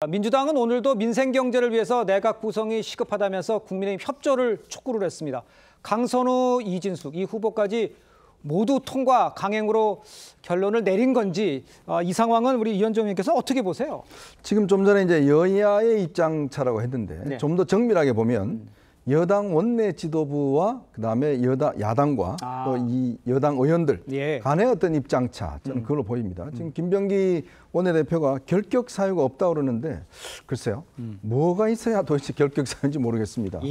민주당은 오늘도 민생 경제를 위해서 내각 구성이 시급하다면서 국민의힘 협조를 촉구를 했습니다. 강선우, 이진숙 이 후보까지 모두 통과 강행으로 결론을 내린 건지 이 상황은 우리 이현정 의원께서 어떻게 보세요? 지금 좀 전에 이제 여야의 입장차라고 했는데 네. 좀 더 정밀하게 보면 여당 원내 지도부와 그다음에 야당과 또 이 여당 의원들 간의 어떤 입장차 저는 그걸로 보입니다. 지금 김병기 원내대표가 결격 사유가 없다고 그러는데 글쎄요. 뭐가 있어야 도대체 결격 사유인지 모르겠습니다.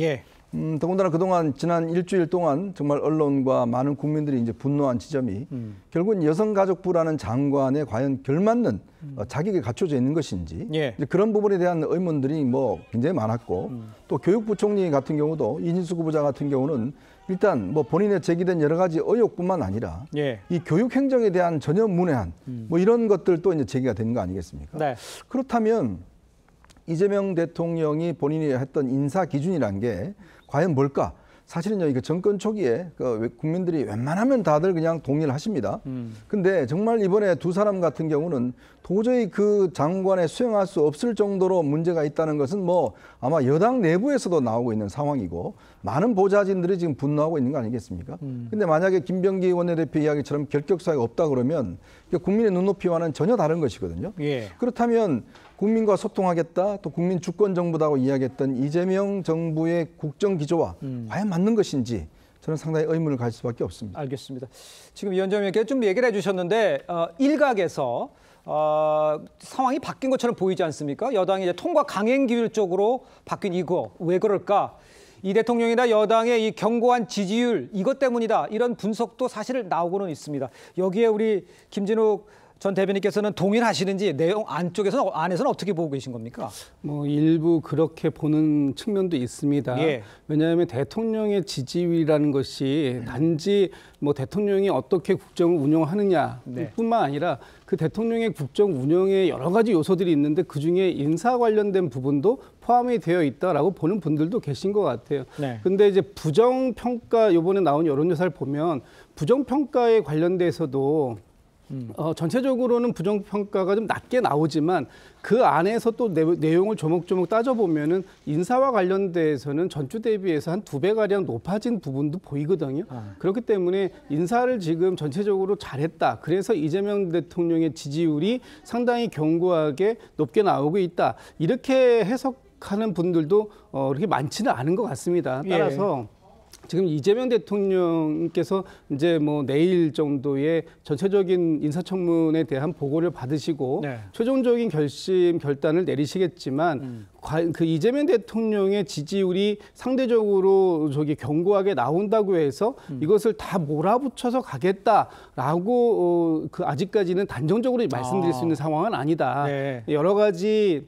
더군다나 그동안 지난 일주일 동안 정말 언론과 많은 국민들이 이제 분노한 지점이 결국은 여성가족부라는 장관에 과연 걸맞는 자격이 갖춰져 있는 것인지 이제 그런 부분에 대한 의문들이 뭐 굉장히 많았고 또 교육부 총리 같은 경우도 이진숙 후보자 같은 경우는 일단 뭐 본인의 제기된 여러 가지 의혹뿐만 아니라 이 교육 행정에 대한 전혀 문외한 뭐 이런 것들도 이제 제기가 되는 거 아니겠습니까? 그렇다면 이재명 대통령이 본인이 했던 인사 기준이란 게 과연 뭘까? 사실은요, 이거 정권 초기에 국민들이 웬만하면 다들 그냥 동의를 하십니다. 근데 정말 이번에 두 사람 같은 경우는 도저히 그 장관에 수용할 수 없을 정도로 문제가 있다는 것은 뭐 아마 여당 내부에서도 나오고 있는 상황이고 많은 보좌진들이 지금 분노하고 있는 거 아니겠습니까? 근데 만약에 김병기 원내대표 이야기처럼 결격 사유가 없다 그러면 국민의 눈높이와는 전혀 다른 것이거든요. 그렇다면 국민과 소통하겠다, 또 국민 주권 정부다고 이야기했던 이재명 정부의 국정 기조와 과연 맞는 것인지 저는 상당히 의문을 가질 수밖에 없습니다. 알겠습니다. 지금 위원장 의원께서 좀 얘기를 해주셨는데 일각에서 상황이 바뀐 것처럼 보이지 않습니까? 여당이 이제 통과 강행 기율 쪽으로 바뀐 이거 왜 그럴까? 이 대통령이나 여당의 이 견고한 지지율 이것 때문이다. 이런 분석도 사실 나오고는 있습니다. 여기에 우리 김진욱 전 대변인께서는 동일하시는지 내용 안에서는 어떻게 보고 계신 겁니까? 뭐 일부 그렇게 보는 측면도 있습니다. 왜냐하면 대통령의 지지율이라는 것이 단지 뭐 대통령이 어떻게 국정을 운영하느냐 뿐만 아니라 그 대통령의 국정 운영에 여러 가지 요소들이 있는데 그중에 인사 관련된 부분도 포함이 되어 있다라고 보는 분들도 계신 것 같아요. 근데 이제 부정평가 이번에 나온 여론조사를 보면 부정평가에 관련돼서도 전체적으로는 부정평가가 좀 낮게 나오지만 그 안에서 또 내용을 조목조목 따져보면은 인사와 관련돼서는 전주 대비해서 한 2배가량 높아진 부분도 보이거든요. 그렇기 때문에 인사를 지금 전체적으로 잘했다. 그래서 이재명 대통령의 지지율이 상당히 견고하게 높게 나오고 있다. 이렇게 해석하는 분들도 그렇게 많지는 않은 것 같습니다. 따라서 지금 이재명 대통령께서 이제 뭐 내일 정도의 전체적인 인사청문회에 대한 보고를 받으시고 최종적인 결단을 내리시겠지만 그 이재명 대통령의 지지율이 상대적으로 견고하게 나온다고 해서 이것을 다 몰아붙여서 가겠다라고 아직까지는 단정적으로 말씀드릴 수 있는 상황은 아니다. 여러 가지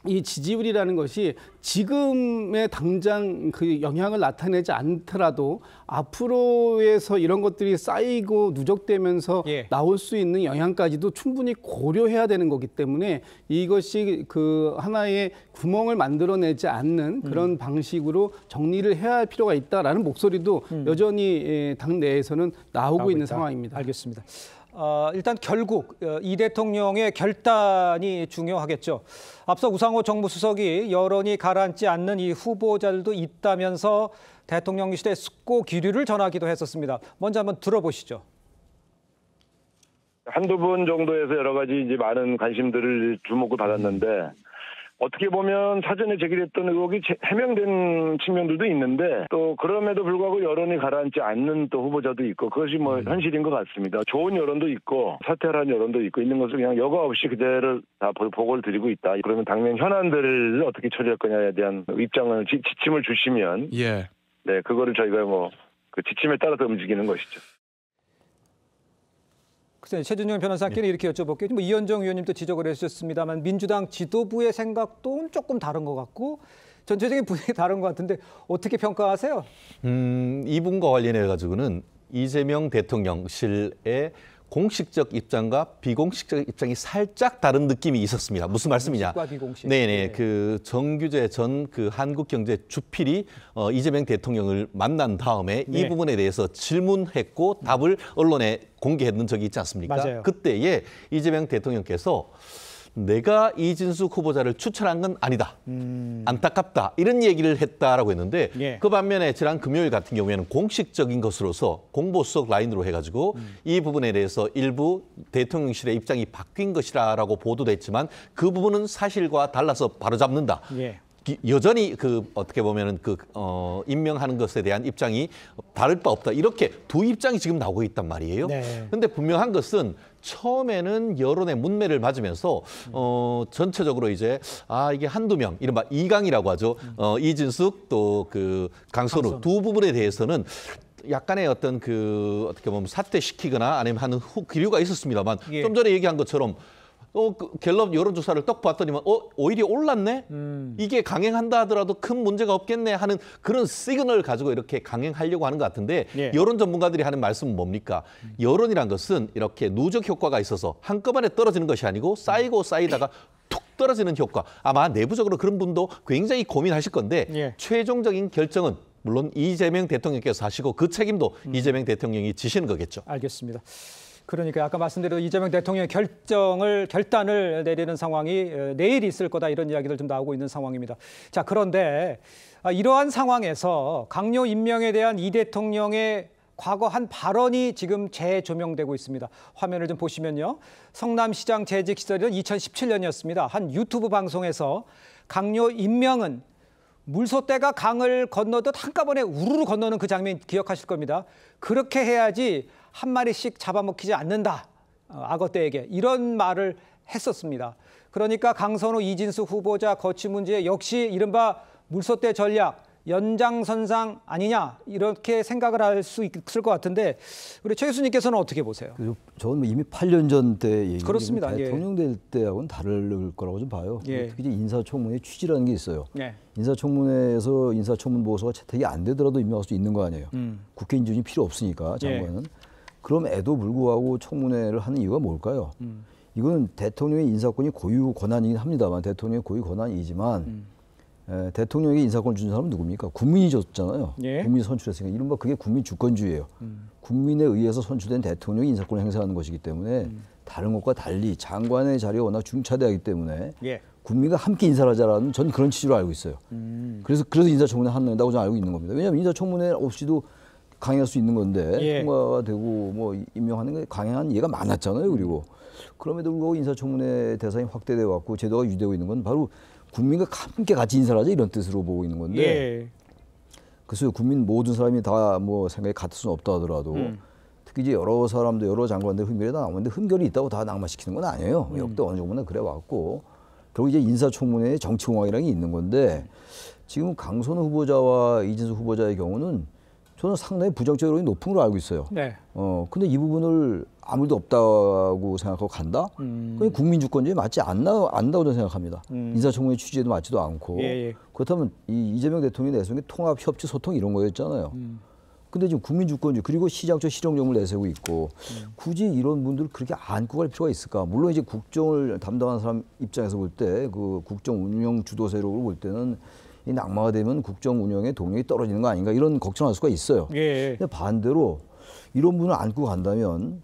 이 지지율이라는 것이 지금의 당장 그 영향을 나타내지 않더라도 앞으로에서 이런 것들이 쌓이고 누적되면서 나올 수 있는 영향까지도 충분히 고려해야 되는 거기 때문에 이것이 그 하나의 구멍을 만들어내지 않는 그런 방식으로 정리를 해야 할 필요가 있다라는 목소리도 여전히 당 내에서는 나오고 있는 상황입니다. 알겠습니다. 일단 결국 이 대통령의 결단이 중요하겠죠. 앞서 우상호 정무수석이 여론이 가라앉지 않는 이 후보자들도 있다면서 대통령실의 숙고 기류를 전하기도 했었습니다. 먼저 한번 들어보시죠. 한두 번 정도에서 여러 가지 이제 많은 관심들을 주목을 받았는데 어떻게 보면 사전에 제기됐던 의혹이 해명된 측면들도 있는데 또 그럼에도 불구하고 여론이 가라앉지 않는 또 후보자도 있고 그것이 뭐 현실인 것 같습니다. 좋은 여론도 있고 사퇴하라는 여론도 있고 있는 것을 그냥 여과 없이 그대로 다 보고를 드리고 있다. 그러면 당면 현안들을 어떻게 처리할 거냐에 대한 입장을 지침을 주시면 네 그거를 저희가 뭐 그 지침에 따라서 움직이는 것이죠. 최준영 변호사께는 이렇게 여쭤볼게요. 뭐 이현정 의원님도 지적을 해주셨습니다만 민주당 지도부의 생각도 조금 다른 것 같고 전체적인 분위기 다른 것 같은데 어떻게 평가하세요? 이분과 관련해 가지고는 이재명 대통령실의 공식적 입장과 비공식적 입장이 살짝 다른 느낌이 있었습니다. 무슨 말씀이냐? 비공식. 네네. 그 정규재 전 그 한국경제 주필이 이재명 대통령을 만난 다음에 이 부분에 대해서 질문했고 답을 언론에 공개했는 적이 있지 않습니까? 맞아요. 그때에 이재명 대통령께서 내가 이진숙 후보자를 추천한 건 아니다. 안타깝다. 이런 얘기를 했다라고 했는데 예. 그 반면에 지난 금요일 같은 경우에는 공식적인 것으로서 공보수석 라인으로 해가지고 이 부분에 대해서 일부 대통령실의 입장이 바뀐 것이라고 보도됐지만 그 부분은 사실과 달라서 바로잡는다. 예. 여전히 어떻게 보면은 임명하는 것에 대한 입장이 다를 바 없다. 이렇게 두 입장이 지금 나오고 있단 말이에요. 그런데 분명한 것은 처음에는 여론의 문매를 맞으면서 전체적으로 이제 이게 한두 명, 이른바 이강이라고 하죠. 이진숙 또 강선우 두 부분에 대해서는 약간의 어떤 어떻게 보면 사퇴시키거나 아니면 하는 기류가 있었습니다만 예. 좀 전에 얘기한 것처럼 갤럽 여론조사를 딱 봤더니만 오히려 올랐네? 이게 강행한다 하더라도 큰 문제가 없겠네 하는 그런 시그널을 가지고 이렇게 강행하려고 하는 것 같은데 예. 여론 전문가들이 하는 말씀은 뭡니까? 여론이란 것은 이렇게 누적 효과가 있어서 한꺼번에 떨어지는 것이 아니고 쌓이고 쌓이다가 툭 떨어지는 효과. 아마 내부적으로 그런 분도 굉장히 고민하실 건데 예. 최종적인 결정은 물론 이재명 대통령께서 하시고 그 책임도 이재명 대통령이 지시는 거겠죠. 알겠습니다. 그러니까 아까 말씀드린 이재명 대통령의 결단을 내리는 상황이 내일 있을 거다 이런 이야기들 좀 나오고 있는 상황입니다. 자, 그런데 이러한 상황에서 강요 임명에 대한 이 대통령의 과거 한 발언이 지금 재조명되고 있습니다. 화면을 좀 보시면요. 성남시장 재직 시절은 2017년이었습니다. 한 유튜브 방송에서 강요 임명은 물소떼가 강을 건너듯 한꺼번에 우르르 건너는 그 장면 기억하실 겁니다. 그렇게 해야지 한 마리씩 잡아먹히지 않는다. 악어떼에게 이런 말을 했었습니다. 그러니까 강선우, 이진숙 후보자 거취 문제 역시 이른바 물소떼 전략, 연장선상 아니냐 이렇게 생각을 할 수 있을 것 같은데 우리 최 교수님께서는 어떻게 보세요? 저는 이미 8년 전 때 얘기 그렇습니다. 대통령 될 때하고는 다를 거라고 좀 봐요. 예. 특히 인사청문회 취지라는 게 있어요. 네. 인사청문회에서 인사청문 보고서가 채택이 안 되더라도 임명할 수 있는 거 아니에요. 국회 인준이 필요 없으니까 장관은. 그럼에도 불구하고 청문회를 하는 이유가 뭘까요? 이건 대통령의 인사권이 고유 권한이긴 합니다만 대통령의 고유 권한이지만 대통령에게 인사권을 준 사람은 누굽니까? 국민이 줬잖아요. 예. 국민이 선출했으니까 이른바 그게 국민 주권주의예요. 국민에 의해서 선출된 대통령이 인사권을 행사하는 것이기 때문에 다른 것과 달리 장관의 자리가 워낙 중차대하기 때문에 예. 국민과 함께 인사를 하자라는 전 그런 취지로 알고 있어요. 그래서 인사청문회 한다고 저는 알고 있는 겁니다. 왜냐하면 인사청문회 없이도 강행할 수 있는 건데 예. 통과가 되고 뭐 임명하는 게 강행한 예가 많았잖아요. 그리고 그럼에도 불구하고 인사청문회 대상이 확대돼 왔고 제도가 유지되고 있는 건 바로 국민과 함께 같이 인사를 하자 이런 뜻으로 보고 있는 건데 예. 그래서 국민 모든 사람이 다 뭐 생각이 같을 수는 없다 하더라도 특히 이제 여러 사람들 여러 장관들 흠결이 다 나오는데 흠결이 있다고 다 낙마시키는 건 아니에요. 역대 어느 정도는 그래 왔고 결국 이제 인사청문회에 정치공학이라는 게 있는 건데 지금 강선우 후보자와 이진숙 후보자의 경우는 저는 상당히 부정적 여론이 높은 걸로 알고 있어요. 네. 근데 이 부분을 아무 일도 없다고 생각하고 간다? 그건 국민 주권주의에 맞지 않는다고 저는 생각합니다. 인사청문회 취지에도 맞지도 않고. 예. 그렇다면 이재명 대통령이 내세운 게 통합, 협치, 소통 이런 거였잖아요. 근데 지금 국민 주권주의 그리고 시장적 실용점을 내세우고 있고 굳이 이런 분들을 그렇게 안고 갈 필요가 있을까? 물론 이제 국정을 담당하는 사람 입장에서 볼 때 그 국정 운영 주도 세력으로 볼 때는 이 낙마가 되면 국정 운영의 동력이 떨어지는 거 아닌가 이런 걱정할 수가 있어요. 예. 근데 반대로 이런 분을 안고 간다면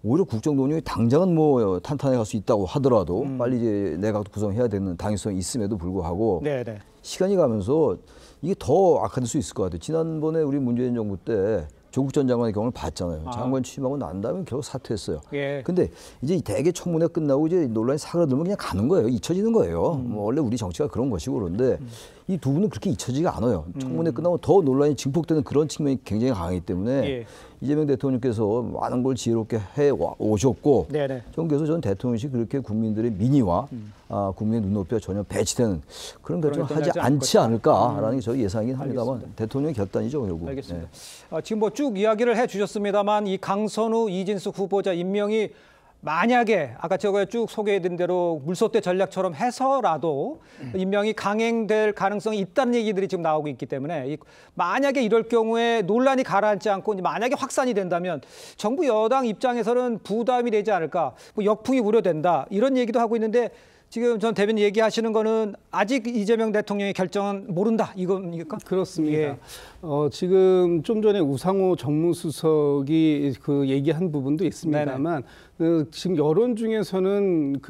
오히려 국정 동력이 당장은 뭐 탄탄해 갈 수 있다고 하더라도 빨리 이제 내각도 구성해야 되는 당위성이 있음에도 불구하고 네. 시간이 가면서 이게 더 악화될 수 있을 것 같아요. 지난번에 우리 문재인 정부 때 조국 전 장관의 경우를 봤잖아요. 장관 취임하고 난 다음에 결국 사퇴했어요. 예. 근데 이제 대개 청문회 끝나고 이제 논란이 사그라들면 그냥 가는 거예요. 잊혀지는 거예요. 뭐 원래 우리 정치가 그런 것이고 그런데 이 두 분은 그렇게 잊혀지지가 않아요. 청문회 끝나고 더 논란이 증폭되는 그런 측면이 굉장히 강하기 때문에 예. 이재명 대통령께서 많은 걸 지혜롭게 해 오셨고 네네. 그래서 저는 대통령이 그렇게 국민들의 민의와 국민의 눈높이와 전혀 배치되는 그런 결정을 하지 않지 않을까라는 게 저희 예상이긴 합니다만 알겠습니다. 대통령의 결단이죠 결국. 알겠습니다. 네. 지금 뭐 쭉 이야기를 해주셨습니다만 이 강선우, 이진숙 후보자 임명이 만약에 아까 제가 쭉 소개해드린 대로 물소떼 전략처럼 해서라도 임명이 강행될 가능성이 있다는 얘기들이 지금 나오고 있기 때문에 만약에 이럴 경우에 논란이 가라앉지 않고 만약에 확산이 된다면 정부 여당 입장에서는 부담이 되지 않을까, 뭐 역풍이 우려된다 이런 얘기도 하고 있는데 지금 전 대변인 얘기하시는 거는 아직 이재명 대통령의 결정은 모른다 이겁니까? 그렇습니다. 예. 지금 좀 전에 우상호 정무수석이 그 얘기한 부분도 있습니다만 지금 여론 중에서는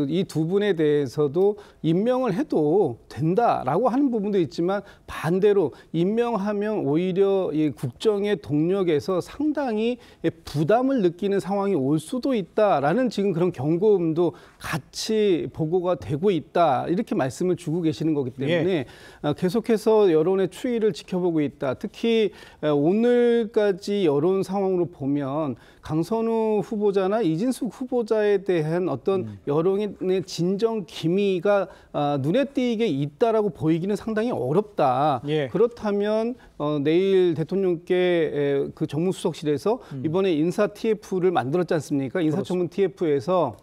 이 두 분에 대해서도 임명을 해도 된다라고 하는 부분도 있지만 반대로 임명하면 오히려 이 국정의 동력에서 상당히 부담을 느끼는 상황이 올 수도 있다라는 지금 그런 경고음도 같이 보고가 되고 있다 이렇게 말씀을 주고 계시는 거기 때문에 계속해서 여론의 추이를 지켜보고 있다. 특히 오늘까지 여론 상황으로 보면 강선우 후보자나 이진숙 후보자에 대한 어떤 여론의 진정 기미가 눈에 띄게 있다라고 보이기는 상당히 어렵다. 그렇다면 내일 대통령께 그 정무수석실에서 이번에 인사 TF를 만들었지 않습니까? 인사청문 TF에서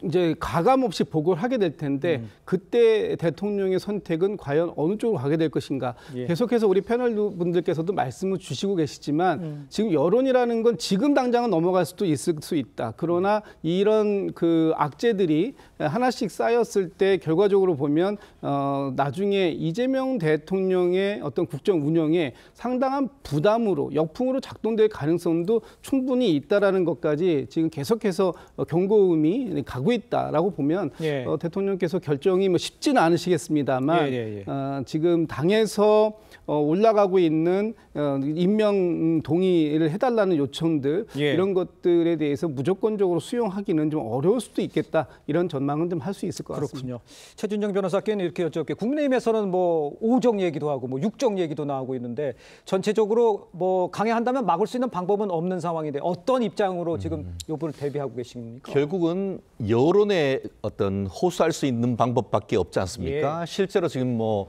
이제 가감 없이 보고를 하게 될 텐데 그때 대통령의 선택은 과연 어느 쪽으로 가게 될 것인가. 계속해서 우리 패널 분들께서도 말씀을 주시고 계시지만 지금 여론이라는 건 지금 당장은 넘어갈 수도 있을 수 있다. 그러나 이런 그 악재들이 하나씩 쌓였을 때 결과적으로 보면 나중에 이재명 대통령의 어떤 국정 운영에 상당한 부담으로 역풍으로 작동될 가능성도 충분히 있다라는 것까지 지금 계속해서 경고음이 가고 있다라고 보면 대통령께서 결정이 뭐 쉽지는 않으시겠습니다만 지금 당에서 올라가고 있는 임명 동의를 해달라는 요청들 이런 것들에 대해서 무조건적으로 수용하기는 좀 어려울 수도 있겠다 이런 전망은 좀 할 수 있을 것 같습니다. 그렇군요. 최준정 변호사께는 이렇게 여쭤볼게요. 국민의힘에서는 뭐 5정 얘기도 하고 뭐 6정 얘기도 나오고 있는데 전체적으로 뭐 강행한다면 막을 수 있는 방법은 없는 상황인데 어떤 입장으로 지금 요번을 대비하고 계십니까? 결국은 여론에 어떤 호소할 수 있는 방법밖에 없지 않습니까? 실제로 지금 뭐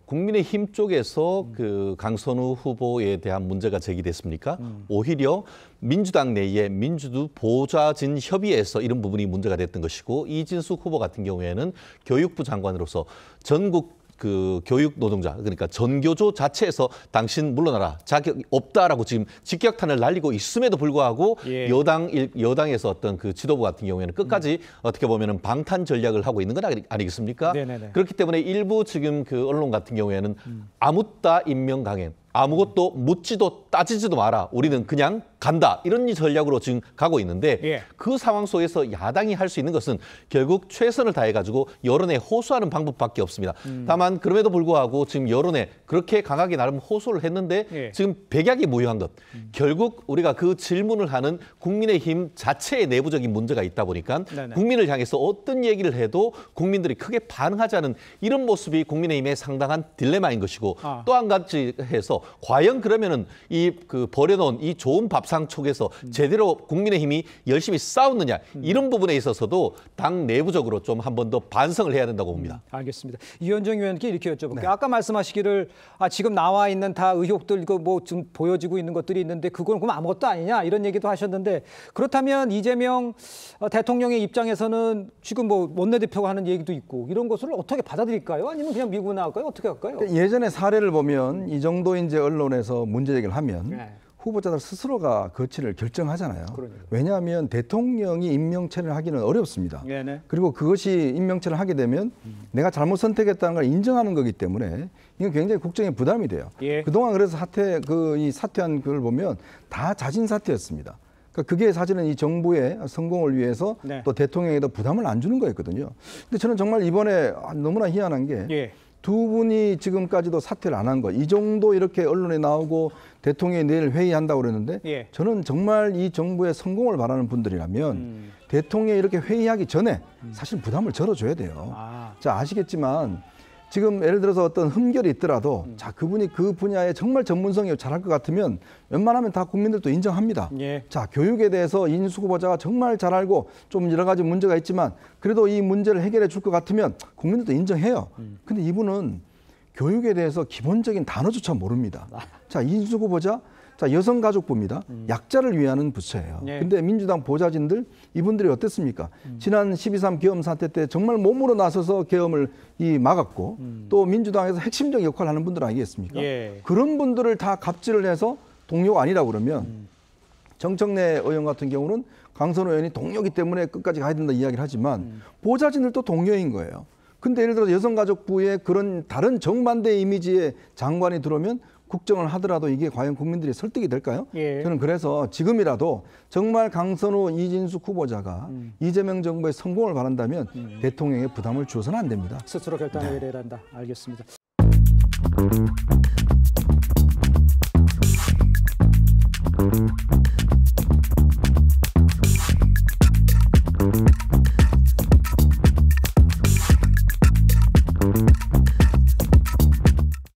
국민의힘 쪽에서 그 강선우 후보에 대한 문제가 제기됐습니까? 오히려 민주당 내에 민주도 보좌진 협의회에서 이런 부분이 문제가 됐던 것이고 이진숙 후보 같은 경우에는 교육부 장관으로서 전국 그 교육 노동자 그러니까 전교조 자체에서 당신 물러나라 자격이 없다라고 지금 직격탄을 날리고 있음에도 불구하고 여당에서 어떤 그 지도부 같은 경우에는 끝까지 어떻게 보면은 방탄 전략을 하고 있는 건 아니겠습니까? 그렇기 때문에 일부 지금 그 언론 같은 경우에는 아무따 임명 강행 아무것도 묻지도 따지지도 마라. 우리는 그냥 간다. 이런 전략으로 지금 가고 있는데 그 상황 속에서 야당이 할 수 있는 것은 결국 최선을 다해가지고 여론에 호소하는 방법밖에 없습니다. 다만 그럼에도 불구하고 지금 여론에 그렇게 강하게 나름 호소를 했는데 지금 백약이 무효한 것. 결국 우리가 그 질문을 하는 국민의힘 자체의 내부적인 문제가 있다 보니까 국민을 향해서 어떤 얘기를 해도 국민들이 크게 반응하지 않은 이런 모습이 국민의힘의 상당한 딜레마인 것이고 또 한 가지 해서 과연 그러면은 이 그 버려놓은 이 좋은 밥상 속에서 제대로 국민의힘이 열심히 싸웠느냐 이런 부분에 있어서도 당 내부적으로 좀 한 번 더 반성을 해야 된다고 봅니다. 알겠습니다. 이현정 의원께 이렇게 여쭤볼게요. 아까 말씀하시기를 지금 나와 있는 다 의혹들 이거 뭐 좀 보여지고 있는 것들이 있는데 그건 그럼 아무것도 아니냐 이런 얘기도 하셨는데 그렇다면 이재명 대통령의 입장에서는 지금 뭐 원내대표가 하는 얘기도 있고 이런 것을 어떻게 받아들일까요? 아니면 그냥 밀고 나갈까요? 어떻게 할까요? 예전에 사례를 보면 이 정도 이제 언론에서 문제 제기를 하면 후보자들 스스로가 거취를 결정하잖아요. 왜냐하면 대통령이 임명체를 하기는 어렵습니다. 그리고 그것이 임명체를 하게 되면 내가 잘못 선택했다는 걸 인정하는 거기 때문에 이건 굉장히 국정에 부담이 돼요. 그동안 그래서 이 사퇴한 걸 보면 다 자진 사퇴였습니다. 그러니까 그게 사실은 이 정부의 성공을 위해서 또 대통령에도 부담을 안 주는 거였거든요. 근데 저는 정말 이번에 너무나 희한한 게 두 분이 지금까지도 사퇴를 안 한 거. 이 정도 이렇게 언론에 나오고 대통령이 내일 회의한다고 그러는데 저는 정말 이 정부의 성공을 바라는 분들이라면 대통령이 이렇게 회의하기 전에 사실 부담을 절어줘야 돼요. 자, 아시겠지만 지금 예를 들어서 어떤 흠결이 있더라도 자, 그분이 그 분야에 정말 전문성이 잘할 것 같으면 웬만하면 다 국민들도 인정합니다. 자, 교육에 대해서 이진숙 후보자가 정말 잘 알고 좀 여러 가지 문제가 있지만 그래도 이 문제를 해결해 줄 것 같으면 국민들도 인정해요. 근데 이분은 교육에 대해서 기본적인 단어조차 모릅니다. 자, 이진숙 후보자 자, 여성가족부입니다. 약자를 위하는 부처예요. 근데 민주당 보좌진들 이분들이 어땠습니까? 지난 12.3 계엄 사태 때 정말 몸으로 나서서 계엄을 막았고 또 민주당에서 핵심적 역할을 하는 분들 아니겠습니까? 그런 분들을 다 갑질을 해서 동료가 아니라고 그러면 정청래 의원 같은 경우는 강선우 의원이 동료이기 때문에 끝까지 가야 된다 이야기를 하지만 보좌진들도 동료인 거예요. 근데 예를 들어서 여성가족부에 그런 다른 정반대 이미지의 장관이 들어오면 국정을 하더라도 이게 과연 국민들이 설득이 될까요? 저는 그래서 지금이라도 정말 강선우, 이진숙 후보자가 이재명 정부의 성공을 바란다면 대통령의 부담을 줘서는 안 됩니다. 스스로 결단하게 해야 한다. 알겠습니다.